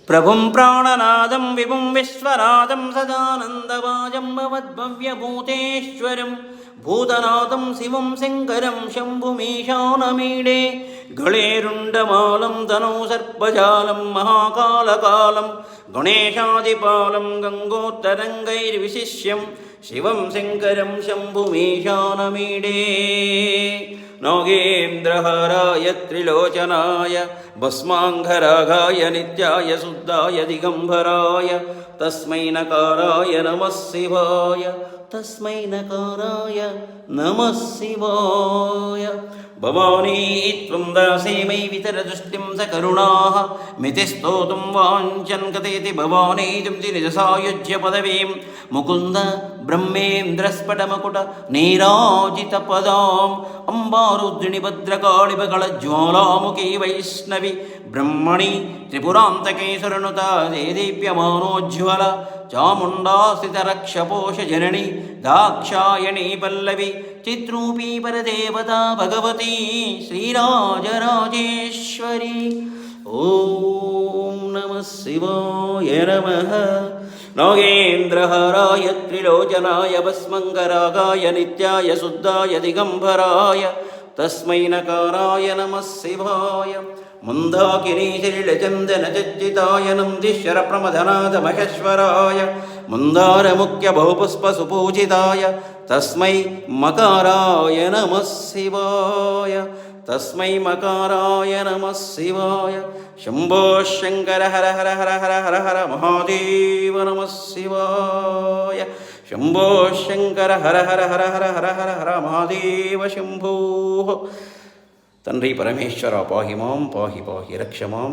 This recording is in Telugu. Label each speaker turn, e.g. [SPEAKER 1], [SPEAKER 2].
[SPEAKER 1] ప్రభుం ప్రాణనాదం విభుం విశ్వనాథం సదానందవాజం భవద్భవ్యభూతేశ్వరం భూతనాథం శివం శంకరం శంభుమీశానమీడే గళేరుండమాలం ధనౌ సర్పజాలం మహాకాళకాలం గణేశాదిపాలం గంగోత్తరంగైర్విశిష్యం శివం శంకరం శంభుమీశానమీడే నాగేంద్రహారాయ త్రిలోచనాయ భస్మాంగరాగాయ నిత్యాయ శుద్ధాయ దిగంబరాయ తస్మై నకారాయ నమః శివాయ తస్మై నకారాయ నమః శివాయ భవానీ త్వం దాసే మయి వితరదృష్టిం సకరుణాః మితిస్తోతుం వాంఛన్ కథయతి భవానీ తుమ్సి నిజసాయుజ్య పదవీం ముకుంద బ్రహ్మేంద్రస్ఫటమకుట నీరాజిత పదాం అంబారుద్రిణి భద్రకాళిబగళ జ్వాలాముఖీ వైష్ణవి బ్రహ్మణి త్రిపురాంతకేశ్వరనుతా దేదీప్యమానోజ్వల చాముండాస్థితరక్షపోష జనని దాక్షాయణీ పల్లవి చిద్రూపీ పరదేవతా భగవతి శ్రీరాజరాజేశ్వరి. ఓం నమః శివాయ నమః. నాగేంద్రహారాయ త్రిలోచనాయ భస్మంగరాగాయ నిత్యాయ శుద్ధాయ దిగంబరాయ తస్మై నకారాయ నమః శివాయ. మందాకిరీశలిలచందనచర్చితాయ నందీశ్వర ప్రమథనాథ మహేశ్వరాయ మందారముఖ్య బహుపుష్పసుపూజితాయ తస్మై మకారాయ నమః శివాయ తస్మై మకారాయ నమః శివాయ. శంభో శంకర హర హర హర హర హర హర మహాదేవ నమః శివాయ. శంభో శంకర హర హర హర హర హర హర హర మహాదేవ శంభో. తండ్రి పరమేశ్వర పాహి మాం పాహి పాహి రక్ష మాం.